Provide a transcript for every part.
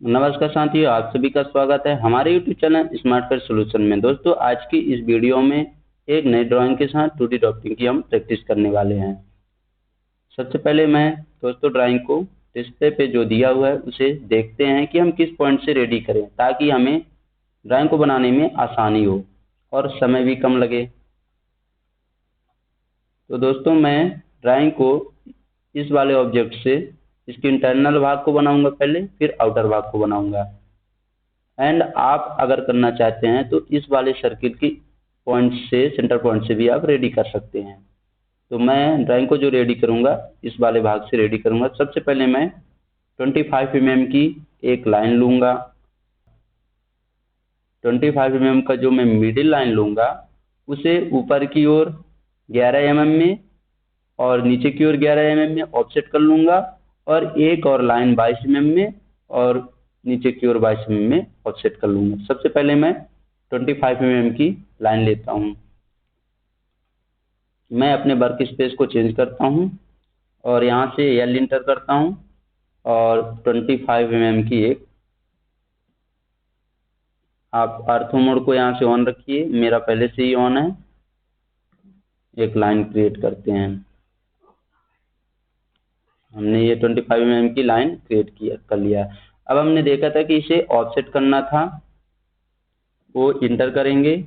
नमस्कार साथियों, आप सभी का स्वागत है हमारे YouTube चैनल स्मार्टफेयर सॉल्यूशन में। दोस्तों, आज की इस वीडियो में एक नई ड्राइंग के साथ 2D ड्राफ्टिंग की हम प्रैक्टिस करने वाले हैं। सबसे पहले मैं दोस्तों ड्राइंग को डिस्प्ले पे जो दिया हुआ है उसे देखते हैं कि हम किस पॉइंट से रेडी करें ताकि हमें ड्राइंग को बनाने में आसानी हो और समय भी कम लगे। तो दोस्तों, मैं ड्राइंग को इस वाले ऑब्जेक्ट से इसके इंटरनल भाग को बनाऊंगा पहले, फिर आउटर भाग को बनाऊंगा। एंड आप अगर करना चाहते हैं तो इस वाले सर्किल की पॉइंट से, सेंटर पॉइंट से भी आप रेडी कर सकते हैं। तो मैं ड्राइंग को जो रेडी करूंगा इस वाले भाग से रेडी करूंगा। सबसे पहले मैं 25 mm की एक लाइन लूंगा। 25 mm का जो मैं मिडिल लाइन लूंगा उसे ऊपर की ओर 11 mm में और नीचे की ओर 11 mm में ऑफसेट कर लूंगा, और एक और लाइन 22 mm में और नीचे की ओर 22 mm में ऑफसेट कर लूंगा। सबसे पहले मैं 25 mm की लाइन लेता हूं। मैं अपने वर्क स्पेस को चेंज करता हूं और यहां से एल इंटर करता हूं और 25 mm की एक, आप ऑर्थो मोड को यहां से ऑन रखिए, मेरा पहले से ही ऑन है। एक लाइन क्रिएट करते हैं। हमने ये 25 mm की लाइन क्रिएट कर लिया। अब हमने देखा था कि इसे ऑफसेट करना था, वो इंटर करेंगे।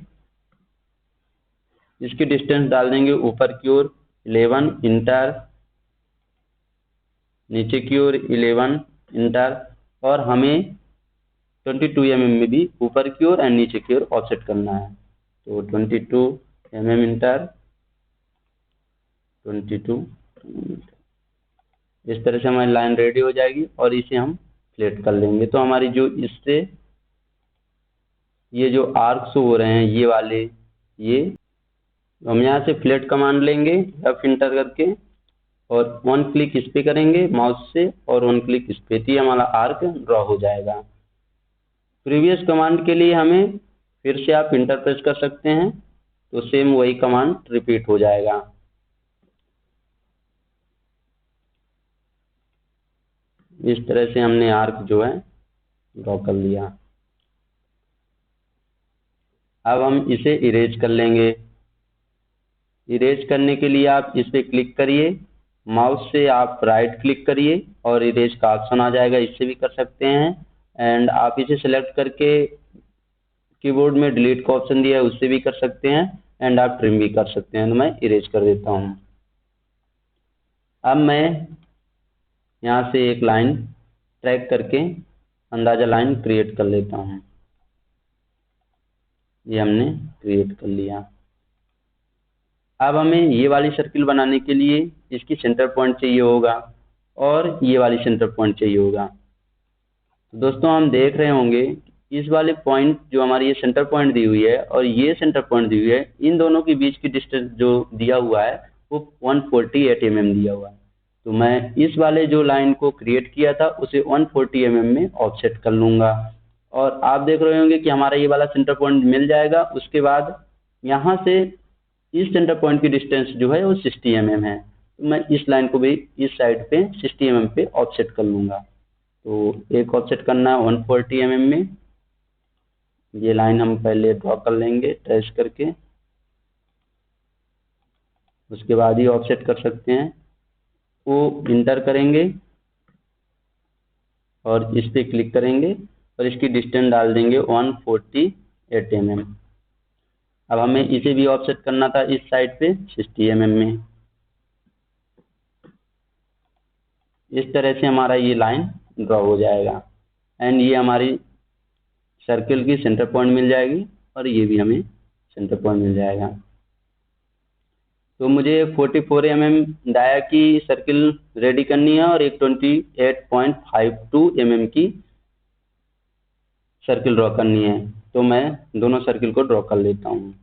इसकी डिस्टेंस डाल देंगे ऊपर की ओर 11 इंटर, नीचे की ओर 11 इंटर, और हमें 22 mm में भी ऊपर की ओर एंड नीचे की ओर ऑफसेट करना है। तो 22 mm इंटर, 22 इस तरह से हमारी लाइन रेडी हो जाएगी और इसे हम फ्लैट कर लेंगे। तो हमारी जो इससे ये जो आर्क्स हो रहे हैं ये वाले, ये हम यहाँ से फ्लैट कमांड लेंगे एफ इंटर करके और वन क्लिक इस पे करेंगे माउस से और वन क्लिक इस पे, तो हमारा आर्क ड्रॉ हो जाएगा। प्रीवियस कमांड के लिए हमें फिर से आप इंटर प्रेस कर सकते हैं, तो सेम वही कमांड रिपीट हो जाएगा। इस तरह से हमने आर्क जो है ड्रॉ कर लिया। अब हम इसे इरेज कर लेंगे। इरेज करने के लिए आप इस पे क्लिक करिए, माउस से आप राइट क्लिक करिए और इरेज का ऑप्शन आ जाएगा, इससे भी कर सकते हैं। एंड आप इसे सेलेक्ट करके कीबोर्ड में डिलीट का ऑप्शन दिया है उससे भी कर सकते हैं, एंड आप ट्रिम भी कर सकते हैं। तो मैं इरेज कर देता हूँ। अब मैं यहाँ से एक लाइन ट्रैक करके अंदाजा लाइन क्रिएट कर लेता हूँ। ये हमने क्रिएट कर लिया। अब हमें ये वाली सर्किल बनाने के लिए इसकी सेंटर पॉइंट चाहिए होगा और ये वाली सेंटर पॉइंट चाहिए होगा। तो दोस्तों, हम देख रहे होंगे इस वाले पॉइंट जो हमारी ये सेंटर पॉइंट दी हुई है और ये सेंटर पॉइंट दी हुई है, इन दोनों के बीच की डिस्टेंस जो दिया हुआ है वो 148 mm दिया हुआ है। तो मैं इस वाले जो लाइन को क्रिएट किया था उसे 140 mm में ऑफसेट कर लूंगा, और आप देख रहे होंगे कि हमारा ये वाला सेंटर पॉइंट मिल जाएगा। उसके बाद यहाँ से इस सेंटर पॉइंट की डिस्टेंस जो है वो 60 mm है। तो मैं इस लाइन को भी इस साइड पे 60 mm पे ऑफसेट कर लूंगा। तो एक ऑफसेट करना है 140 mm में। ये लाइन हम पहले ड्रॉ कर लेंगे ट्रेस करके, उसके बाद ही ऑफसेट कर सकते हैं। वो इंटर करेंगे और इस पे क्लिक करेंगे और इसकी डिस्टेंस डाल देंगे 148 mm। अब हमें इसे भी ऑफसेट करना था इस साइड पे 60 mm में। इस तरह से हमारा ये लाइन ड्रॉ हो जाएगा एंड ये हमारी सर्किल की सेंटर पॉइंट मिल जाएगी और ये भी हमें सेंटर पॉइंट मिल जाएगा। तो मुझे 44 mm डाया की सर्किल रेडी करनी है और एक 28.52 mm की सर्किल ड्रॉ करनी है। तो मैं दोनों सर्किल को ड्रॉ कर लेता हूँ।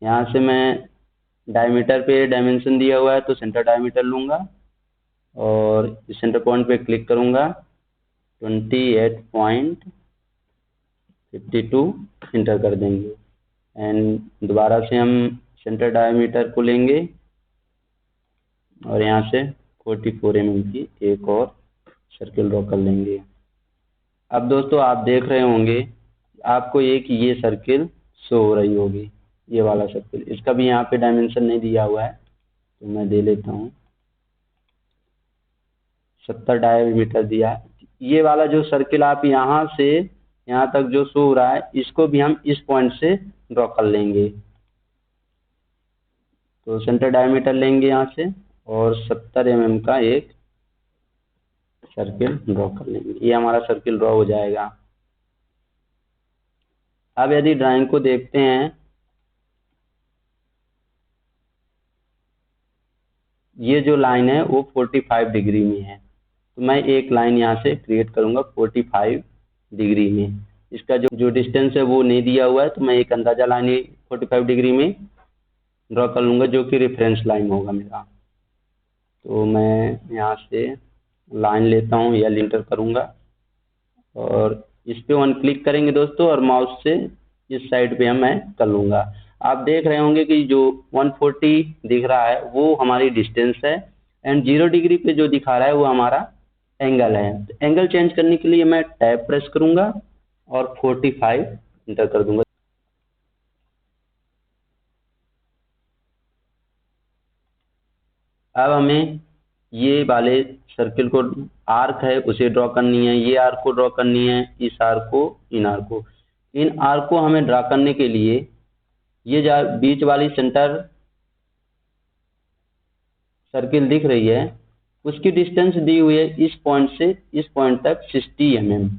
यहाँ से मैं डायमीटर पे डायमेंशन दिया हुआ है तो सेंटर डायमीटर लूंगा और इस सेंटर पॉइंट पे क्लिक करूंगा, 28.52 इंटर कर देंगे। एंड दोबारा से हम सेंटर डायमीटर को लेंगे और यहाँ से 44 mm की एक और सर्किल ड्रॉ कर लेंगे। अब दोस्तों आप देख रहे होंगे आपको एक ये सर्किल शो हो रही होगी, ये वाला सर्किल। इसका भी यहाँ पे डायमेंशन नहीं दिया हुआ है तो मैं दे लेता हूँ, 70 डायमीटर दिया है। ये वाला जो सर्किल आप यहाँ से यहाँ तक जो शो हो रहा है, इसको भी हम इस पॉइंट से ड्रॉ कर लेंगे। तो सेंटर डायमीटर लेंगे यहाँ से और 70 mm का एक सर्किल ड्रॉ कर लेंगे। ये हमारा सर्किल ड्रॉ हो जाएगा। अब यदि ड्राइंग को देखते हैं, ये जो लाइन है वो 45 डिग्री में है, तो मैं एक लाइन यहाँ से क्रिएट करूंगा 45 डिग्री में। इसका जो डिस्टेंस है वो नहीं दिया हुआ है, तो मैं एक अंदाजा लाइन 45 डिग्री में ड्रॉ कर लूंगा, जो कि रेफरेंस लाइन होगा मेरा। तो मैं यहाँ से लाइन लेता हूँ या इंटर करूंगा और इस पे वन क्लिक करेंगे दोस्तों, और माउस से इस साइड पे मैं कर लूंगा। आप देख रहे होंगे कि जो 140 दिख रहा है वो हमारी डिस्टेंस है, एंड 0 डिग्री पे जो दिखा रहा है वो हमारा एंगल है। तो एंगल चेंज करने के लिए मैं टैब प्रेस करूंगा और 45 इंटर कर दूंगा। अब हमें ये वाले सर्किल को, आर्क है उसे ड्रॉ करनी है, ये आर्क को ड्रॉ करनी है, इस आर्क को, इन आर्क को। इन आर्क को हमें ड्रॉ करने के लिए ये जो बीच वाली सेंटर सर्किल दिख रही है उसकी डिस्टेंस दी हुई है इस पॉइंट से इस पॉइंट तक 60 mm,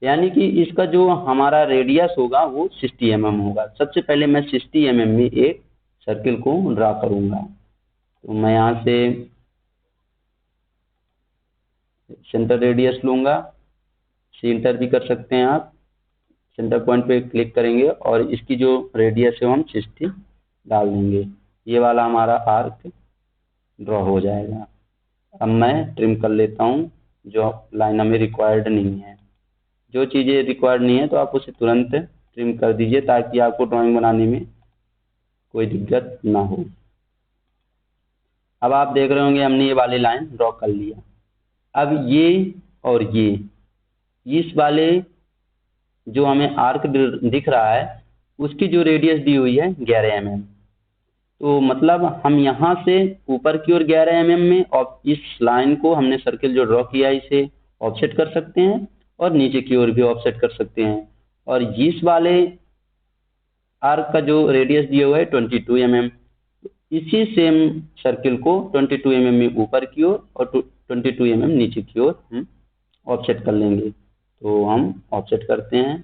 यानी कि इसका जो हमारा रेडियस होगा वो 60 mm होगा। सबसे पहले मैं 60 mm में एक सर्किल को ड्रा करूंगा। तो मैं यहाँ से सेंटर रेडियस लूंगा, सेंटर भी कर सकते हैं आप। सेंटर पॉइंट पे क्लिक करेंगे और इसकी जो रेडियस है वो हम 60 डाल देंगे। ये वाला हमारा आर्क ड्रॉ हो जाएगा। अब मैं ट्रिम कर लेता हूँ जो लाइन हमें रिक्वायर्ड नहीं है। जो चीज़ें रिक्वायर्ड नहीं है तो आप उसे तुरंत ट्रिम कर दीजिए, ताकि आपको ड्राइंग बनाने में कोई दिक्कत ना हो। अब आप देख रहे होंगे हमने ये वाली लाइन ड्रॉ कर लिया। अब ये और ये इस वाले जो हमें आर्क दिख रहा है उसकी जो रेडियस दी हुई है 11 mm, तो मतलब हम यहाँ से ऊपर की ओर 11 mm में, और इस लाइन को हमने सर्किल जो ड्रॉ किया है इसे ऑफसेट कर सकते हैं और नीचे की ओर भी ऑफसेट कर सकते हैं। और इस वाले आर्क का जो रेडियस दिया हुआ है 22 mm, इसी सेम सर्किल को 22 mm में ऊपर की ओर और 22 mm नीचे की ओर हम ऑफसेट कर लेंगे। तो हम ऑफसेट करते हैं,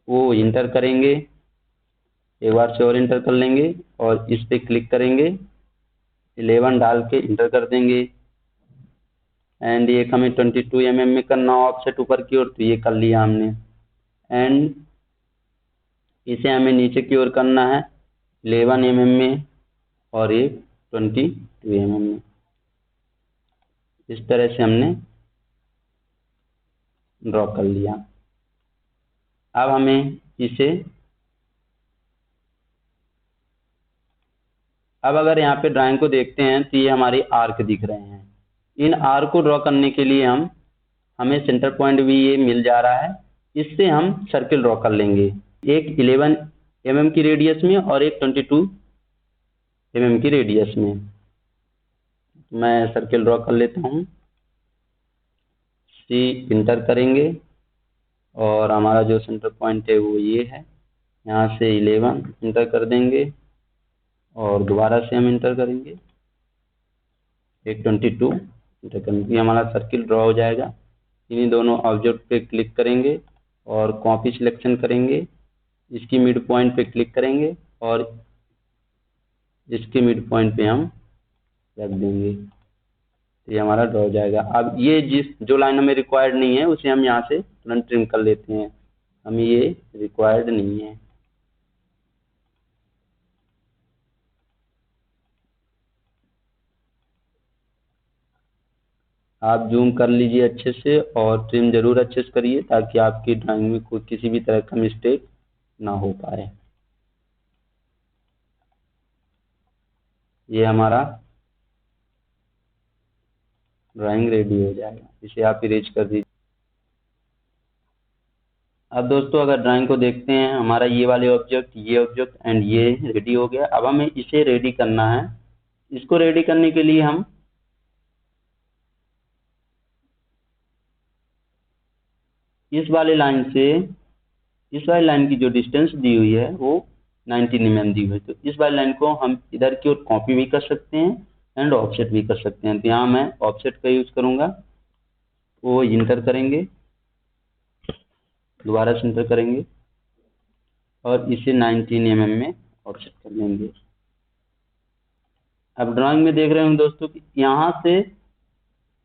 वो इंटर करेंगे, एक बार से और इंटर कर लेंगे और इस पे क्लिक करेंगे, 11 डाल के इंटर कर देंगे। एंड ये हमें 22 mm में करना ऑफसेट ऊपर की ओर, तो ये कर लिया हमने। एंड इसे हमें नीचे की ओर करना है 11 mm में और एक 22 mm में। इस तरह से हमने ड्रॉ कर लिया। अब हमें इसे, अब अगर यहाँ पे ड्राइंग को देखते हैं तो ये हमारे आर्क दिख रहे हैं। इन आर्क को ड्रॉ करने के लिए हमें सेंटर पॉइंट भी ये मिल जा रहा है, इससे हम सर्किल ड्रॉ कर लेंगे। एक 11 mm की रेडियस में और एक 22 mm की रेडियस में। मैं सर्किल ड्रॉ कर लेता हूँ, सी इंटर करेंगे और हमारा जो सेंटर पॉइंट है वो ये है। यहाँ से 11 इंटर कर देंगे और दोबारा से हम इंटर करेंगे, एक 22 इंटर करेंगे, ये हमारा सर्किल ड्रॉ हो जाएगा। इन्हीं दोनों ऑब्जेक्ट पे क्लिक करेंगे और कॉपी सिलेक्शन करेंगे, इसकी मिड पॉइंट पे क्लिक करेंगे और इसके मिड पॉइंट पे हम रख देंगे, तो ये हमारा ड्रॉ हो जाएगा। अब ये जो लाइन हमें रिक्वायर्ड नहीं है उसे हम यहाँ से तुरंत ट्रिम कर लेते हैं, हमें ये रिक्वायर्ड नहीं है। आप जूम कर लीजिए अच्छे से और ट्रिम जरूर अच्छे से करिए, ताकि आपकी ड्राइंग में कोई किसी भी तरह का मिस्टेक ना हो पाए। ये हमारा ड्राइंग रेडी हो जाएगा। इसे आप इरेज कर दीजिए। अब दोस्तों अगर ड्राइंग को देखते हैं, हमारा ये वाले ऑब्जेक्ट, ये ऑब्जेक्ट एंड ये रेडी हो गया। अब हमें इसे रेडी करना है। इसको रेडी करने के लिए हम इस वाले लाइन से इस वाली लाइन की जो डिस्टेंस दी हुई है वो 19 mm दी हुई है। तो इस वाली लाइन को हम इधर की ओर कॉपी भी कर सकते हैं एंड ऑफसेट भी कर सकते हैं। तो यहाँ मैं ऑफसेट का यूज करूंगा। वो इंटर करेंगे, दोबारा से इंटर करेंगे और इसे 19 mm में ऑफसेट कर लेंगे। अब ड्राइंग में देख रहे होंगे दोस्तों कि यहाँ से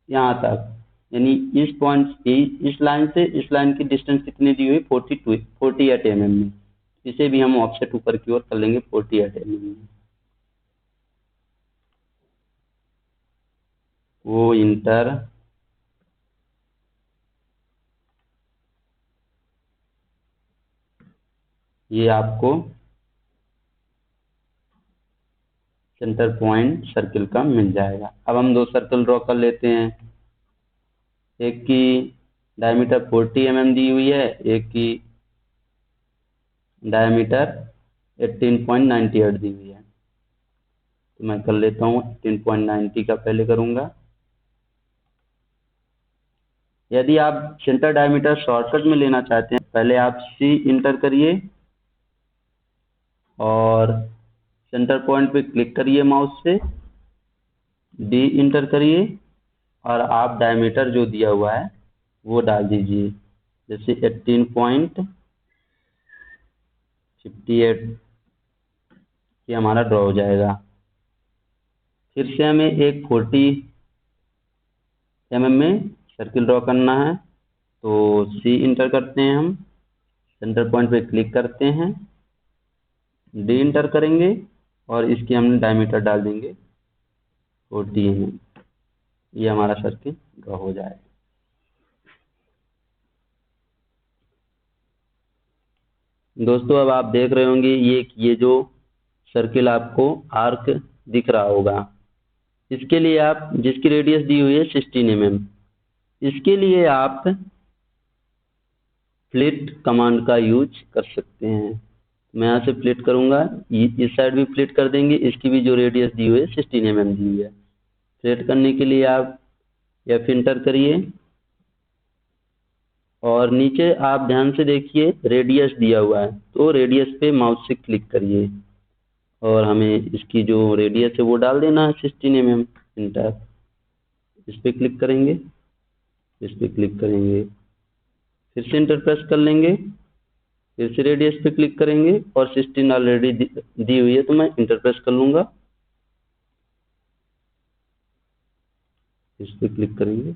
यहाँ तक, यानी इस पॉइंट से इस लाइन से इस लाइन की डिस्टेंस कितनी दी हुई, 48 mm में। इसे भी हम ऑफसेट ऊपर की ओर कर लेंगे 48 mm में। वो इंटर, ये आपको सेंटर पॉइंट सर्किल का मिल जाएगा। अब हम दो सर्कल ड्रॉ कर लेते हैं। एक की डायमीटर 40 mm दी हुई है, एक की डायमीटर 18.98 दी हुई है। तो मैं कर लेता हूँ 18.90 का पहले करूँगा। यदि आप सेंटर डायमीटर शॉर्टकट में लेना चाहते हैं, पहले आप सी इंटर करिए और सेंटर पॉइंट पे क्लिक करिए माउस से, डी इंटर करिए और आप डायमीटर जो दिया हुआ है वो डाल दीजिए, जैसे 18.58। ये हमारा ड्रॉ हो जाएगा। फिर से हमें एक 40 mm में सर्किल ड्रॉ करना है। तो सी इंटर करते हैं, हम सेंटर पॉइंट पे क्लिक करते हैं, डी इंटर करेंगे और इसकी हम डायमीटर डाल देंगे 40 mm। ये हमारा सर्किल ड्रॉ हो जाएगा। दोस्तों अब आप देख रहे होंगे ये जो सर्किल आपको आर्क दिख रहा होगा, इसके लिए आप, जिसकी रेडियस दी हुई है 16 mm, इसके लिए आप फ्लिट कमांड का यूज कर सकते हैं। मैं यहाँ से फ्लिट करूंगा, इस साइड भी फ्लिट कर देंगे, इसकी भी जो रेडियस दी हुई है 16 mm दी हुई है। फ्लिट करने के लिए आप एफ इंटर करिए और नीचे आप ध्यान से देखिए रेडियस दिया हुआ है, तो रेडियस पे माउस से क्लिक करिए और हमें इसकी जो रेडियस है वो डाल देना है 16 mm। इंटर, इस पे क्लिक करेंगे, इस पे क्लिक करेंगे, फिर से इंटर प्रेस कर लेंगे, फिर से रेडियस पे क्लिक करेंगे और 16 ऑलरेडी दी हुई है तो मैं इंटर प्रेस कर लूंगा, इस पे क्लिक करेंगे,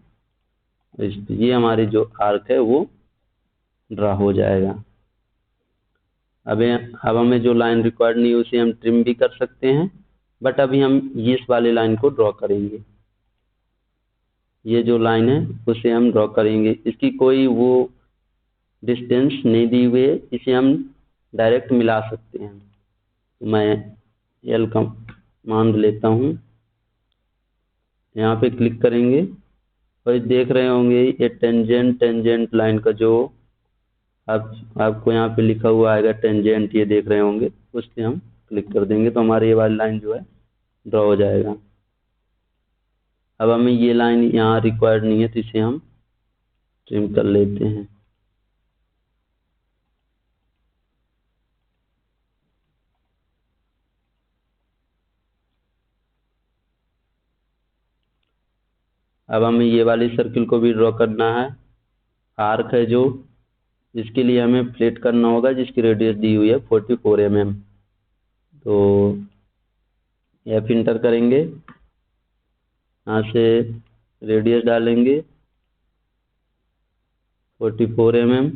इस पे ये हमारी जो आर्क है वो ड्रा हो जाएगा। अब हमें जो लाइन रिक्वायर्ड नहीं है उसे हम ट्रिम भी कर सकते हैं, बट अभी हम इस वाली लाइन को ड्रॉ करेंगे। ये जो लाइन है उसे हम ड्रॉ करेंगे, इसकी कोई वो डिस्टेंस नहीं दी हुई है, इसे हम डायरेक्ट मिला सकते हैं। तो मैं एल कमांड लेता हूँ, यहाँ पे क्लिक करेंगे और देख रहे होंगे ये टेंजेंट लाइन का जो आपको यहाँ पे लिखा हुआ आएगा टेंजेंट, ये देख रहे होंगे, उस पर हम क्लिक कर देंगे तो हमारी ये वाली लाइन जो है ड्रॉ हो जाएगा। अब हमें ये लाइन यहाँ रिक्वायर्ड नहीं है तो इसे हम ट्रिम कर लेते हैं। अब हमें ये वाली सर्किल को भी ड्रॉ करना है। आर्क है जो, इसके लिए हमें फ्लिट करना होगा जिसकी रेडियस दी हुई है 44 mm। तो एफ इंटर करेंगे, यहाँ से रेडियस डालेंगे 44 mm,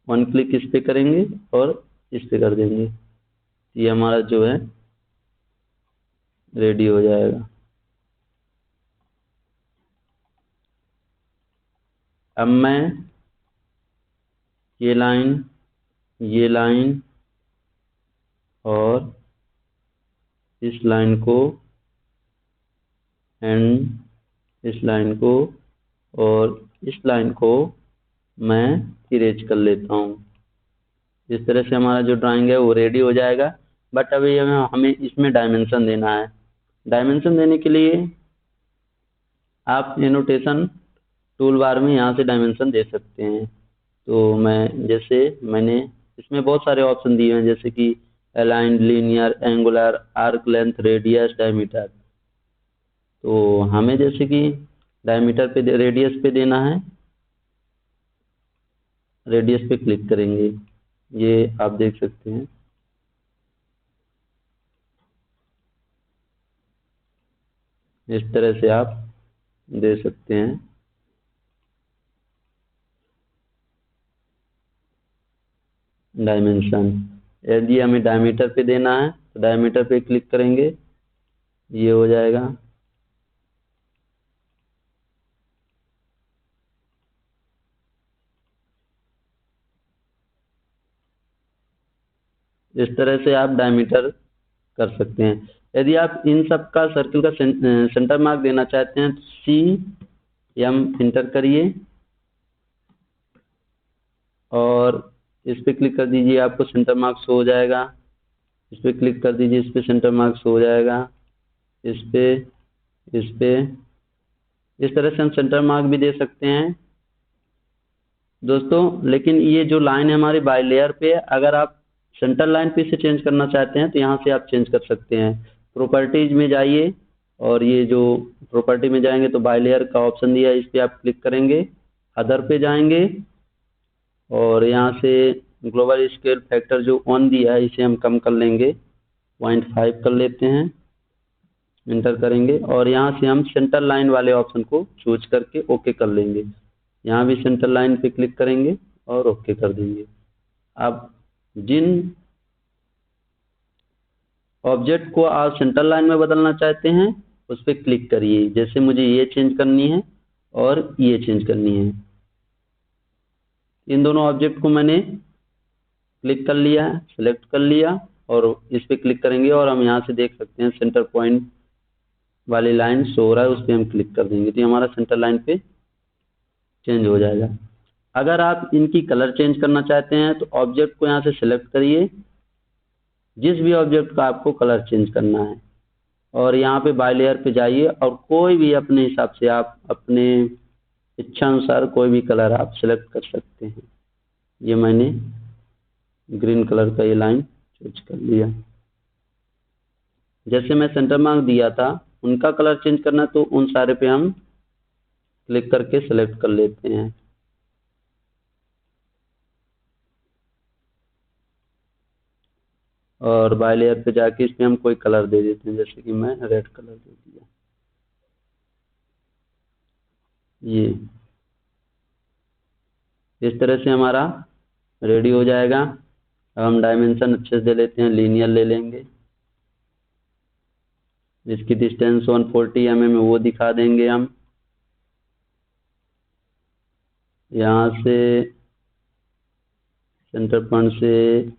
वन क्लिक इस पे करेंगे और इस पे कर देंगे, ये हमारा जो है रेडी हो जाएगा। अब मैं ये लाइन और इस लाइन को एंड इस लाइन को और इस लाइन को मैं इरेज कर लेता हूँ। इस तरह से हमारा जो ड्राइंग है वो रेडी हो जाएगा। बट अभी हमें इसमें डायमेंशन देना है। डायमेंशन देने के लिए आप एनोटेशन टूल बार में यहाँ से डायमेंशन दे सकते हैं। तो मैंने इसमें बहुत सारे ऑप्शन दिए हैं, जैसे कि align, linear, angular, arc length, radius, diameter. तो हमें जैसे कि डायमीटर पे रेडियस पे देना है, रेडियस पे क्लिक करेंगे, ये आप देख सकते हैं। इस तरह से आप दे सकते हैं। डायमेंशन, यदि हमें डायमीटर पे देना है तो डायमीटर पे क्लिक करेंगे, ये हो जाएगा। इस तरह से आप डायमीटर कर सकते हैं। यदि आप इन सब का सर्किल का सेंटर मार्क देना चाहते हैं तो CM इंटर करिए और इस पे क्लिक कर दीजिए, आपको सेंटर मार्क शो हो जाएगा। इस पे क्लिक कर दीजिए, इस पे सेंटर मार्क शो हो जाएगा। इस पे इस तरह से हम सेंटर मार्क भी दे सकते हैं दोस्तों। लेकिन ये जो लाइन है हमारी बाय लेयर पे है, अगर आप सेंटर लाइन पे से चेंज करना चाहते हैं तो यहाँ से आप चेंज कर सकते हैं। प्रॉपर्टीज में जाइए और ये जो प्रॉपर्टी में जाएंगे तो बाय लेयर का ऑप्शन दिया है, इस पे आप क्लिक करेंगे, अदर पे जाएंगे और यहाँ से ग्लोबल स्केल फैक्टर जो 1 दिया है इसे हम कम कर लेंगे, 0.5 कर लेते हैं, इंटर करेंगे और यहाँ से हम सेंटर लाइन वाले ऑप्शन को चूज करके ओके कर लेंगे। यहाँ भी सेंटर लाइन पे क्लिक करेंगे और ओके कर देंगे। अब जिन ऑब्जेक्ट को आप सेंटर लाइन में बदलना चाहते हैं उस पर क्लिक करिए, जैसे मुझे ये चेंज करनी है और ये चेंज करनी है। इन दोनों ऑब्जेक्ट को मैंने क्लिक कर लिया, सेलेक्ट कर लिया और इस पे क्लिक करेंगे और हम यहाँ से देख सकते हैं सेंटर पॉइंट वाली लाइन शो हो रहा है, उस पर हम क्लिक कर देंगे तो हमारा सेंटर लाइन पे चेंज हो जाएगा। अगर आप इनकी कलर चेंज करना चाहते हैं तो ऑब्जेक्ट को यहाँ से सिलेक्ट करिए, जिस भी ऑब्जेक्ट का आपको कलर चेंज करना है और यहाँ पे बाय लेयर पे जाइए और कोई भी अपने हिसाब से आप अपने इच्छा अनुसार कोई भी कलर आप सिलेक्ट कर सकते हैं। ये मैंने ग्रीन कलर का ये लाइन चूज कर लिया। जैसे मैं सेंटर मार्क दिया था उनका कलर चेंज करना तो उन सारे पे हम क्लिक करके सेलेक्ट कर लेते हैं। और बाय लेयर पे जाके इसमें हम कोई कलर दे देते हैं, जैसे कि मैं रेड कलर दे दिया। ये इस तरह से हमारा रेडी हो जाएगा। अब हम डायमेंशन अच्छे से दे लेते हैं, लीनियर ले लेंगे, इसकी डिस्टेंस 140 mm है वो दिखा देंगे हम। यहाँ से सेंटर पॉइंट से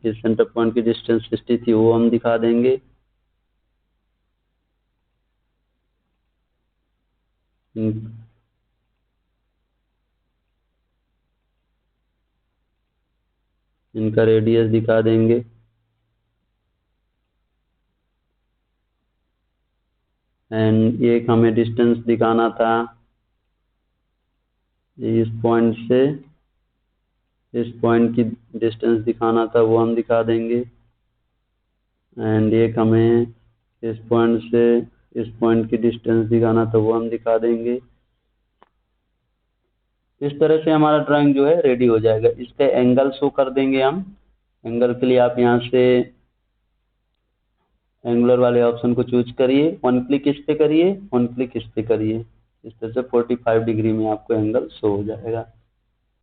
इस सेंटर पॉइंट की डिस्टेंस 60 थी वो हम दिखा देंगे। इनका रेडियस दिखा देंगे। एंड एक हमें डिस्टेंस दिखाना था, इस पॉइंट से इस पॉइंट की डिस्टेंस दिखाना था वो हम दिखा देंगे। एंड एक हमें इस पॉइंट से इस पॉइंट की डिस्टेंस दिखाना था वो हम दिखा देंगे। इस तरह से हमारा ड्राइंग जो है रेडी हो जाएगा। इसका एंगल शो कर देंगे हम। एंगल के लिए आप यहाँ से एंगुलर वाले ऑप्शन को चूज करिए, 1 क्लिक इस पे करिए, 1 क्लिक इस पे करिए। इस तरह से 45 डिग्री में आपको एंगल शो हो जाएगा।